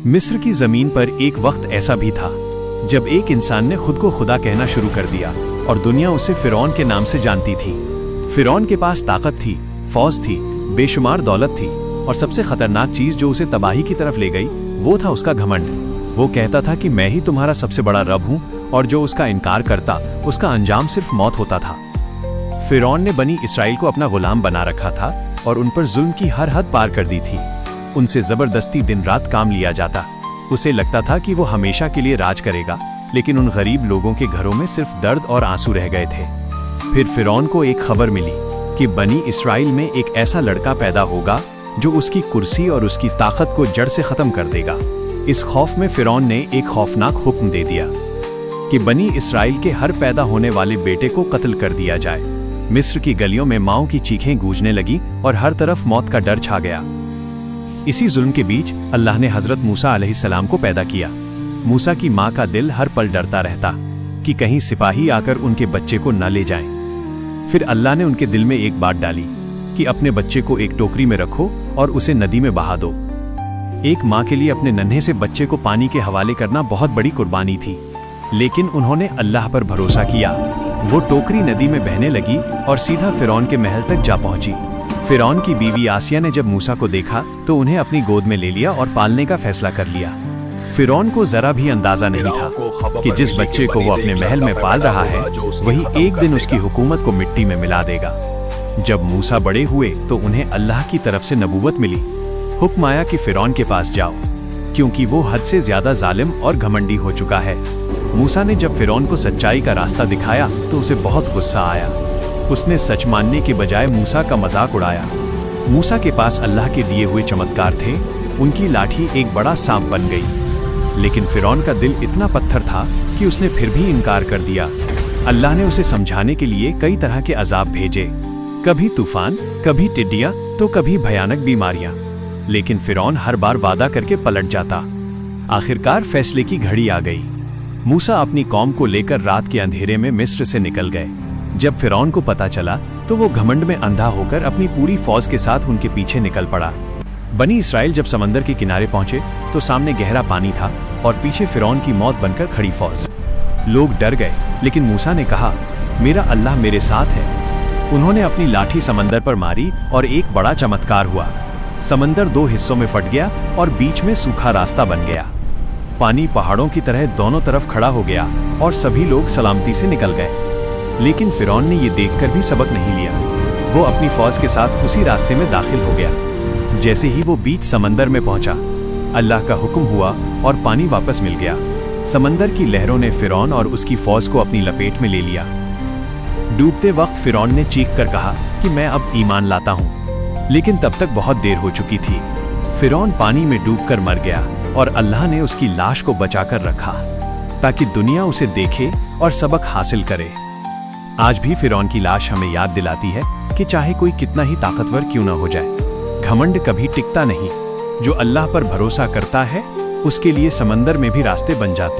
मिस्र की जमीन पर एक वक्त ऐसा भी था जब एक इंसान ने खुद को खुदा कहना शुरू कर दिया और दुनिया उसे फिरौन के नाम से जानती थी। फिरौन के पास ताकत थी, फौज थी, बेशुमार दौलत थी और सबसे खतरनाक चीज जो उसे तबाही की तरफ ले गई वो था उसका घमंड। वो कहता था कि मैं ही तुम्हारा सबसे बड़ा रब हूं और जो उसका इनकार करता उसका अंजाम सिर्फ मौत होता था। फिरौन ने बनी इसराइल को अपना गुलाम बना रखा था और उन पर जुल्म की हर हद पार कर दी थी। उनसे जबरदस्ती दिन रात काम लिया जाता। उसे लगता था कि वो हमेशा के लिए राज करेगा, लेकिन उन गरीब लोगों के घरों में सिर्फ दर्द और आंसू रह गए थे। फिर फिरौन को एक खबर मिली कि बनी इसराइल में एक ऐसा लड़का पैदा होगा जो उसकी कुर्सी और उसकी ताकत को जड़ से खत्म कर देगा। इस खौफ में फिरौन ने एक खौफनाक हुक्म दे दिया कि बनी इसराइल के हर पैदा होने वाले बेटे को कत्ल कर दिया जाए। मिस्र की गलियों में माओं की चीखें गूंजने लगी और हर तरफ मौत का डर छा गया। इसी जुल्म के बीच अल्लाह ने हजरत मूसा अलैहिस्सलाम को पैदा किया। मूसा की माँ का दिल हर पल डरता रहता कि कहीं सिपाही आकर उनके बच्चे को न ले जाएं। फिर अल्लाह ने उनके दिल में एक बात डाली कि अपने बच्चे को एक टोकरी में रखो और उसे नदी में बहा दो। एक माँ के लिए अपने नन्हे से बच्चे को पानी के हवाले करना बहुत बड़ी कुर्बानी थी, लेकिन उन्होंने अल्लाह पर भरोसा किया। वो टोकरी नदी में बहने लगी और सीधा फिरौन के महल तक जा पहुंची। फिरौन की बीवी आसिया ने जब मूसा को देखा तो उन्हें अपनी गोद में ले लिया और पालने का फैसला कर लिया। फिरौन को जरा भी अंदाजा नहीं था कि जिस बच्चे को वो अपने महल में पाल रहा है वही एक दिन उसकी हुकूमत को मिट्टी में मिला देगा। जब मूसा बड़े हुए तो उन्हें अल्लाह की तरफ से नबूवत मिली। हुक्म आया कि फिरौन के पास जाओ, क्योंकि वो हद से ज्यादा जालिम और घमंडी हो चुका है। मूसा ने जब फिरौन को सच्चाई का रास्ता दिखाया तो उसे बहुत गुस्सा आया। उसने सच मानने के बजाय मूसा का मजाक उड़ाया। मूसा के पास अल्लाह के दिए हुए चमत्कार थे। उनकी लाठी एक बड़ा सांप बन गई, लेकिन फिरौन का दिल इतना पत्थर था कि उसने फिर भी इनकार कर दिया। अल्लाह ने उसे समझाने के लिए कई तरह के अजाब भेजे, कभी तूफान, कभी टिड्डियां तो कभी भयानक बीमारियां, लेकिन फिरौन हर बार वादा करके पलट जाता। आखिरकार फैसले की घड़ी आ गई। मूसा अपनी कौम को लेकर रात के अंधेरे में मिस्र से निकल गए। जब फिरौन को पता चला तो वो घमंड में अंधा होकर अपनी पूरी फौज के साथ उनके पीछे निकल पड़ा। बनी इसराइल जब समंदर के किनारे पहुंचे तो सामने गहरा पानी था और पीछे फिरौन की मौत बनकर खड़ी फौज। लोग डर गए, लेकिन मूसा ने कहा, मेरा अल्लाह मेरे साथ है। उन्होंने अपनी लाठी समंदर पर मारी और एक बड़ा चमत्कार हुआ। समंदर दो हिस्सों में फट गया और बीच में सूखा रास्ता बन गया। पानी पहाड़ों की तरह दोनों तरफ खड़ा हो गया और सभी लोग सलामती से निकल गए। लेकिन फिरौन ने ये देखकर भी सबक नहीं लिया। वो अपनी फौज के साथ उसी रास्ते में दाखिल हो गया। जैसे ही वो बीच समंदर में पहुंचा, अल्लाह का हुक्म हुआ और पानी वापस मिल गया। समंदर की लहरों ने फिरौन और उसकी फौज को अपनी लपेट में ले लिया। डूबते वक्त फिरौन ने चीख कर कहा कि मैं अब ईमान लाता हूं, लेकिन तब तक बहुत देर हो चुकी थी। फिरौन पानी में डूबकर मर गया और अल्लाह ने उसकी लाश को बचाकर रखा ताकि दुनिया उसे देखे और सबक हासिल करे। आज भी फिरौन की लाश हमें याद दिलाती है कि चाहे कोई कितना ही ताकतवर क्यों न हो जाए, घमंड कभी टिकता नहीं। जो अल्लाह पर भरोसा करता है उसके लिए समंदर में भी रास्ते बन जाते।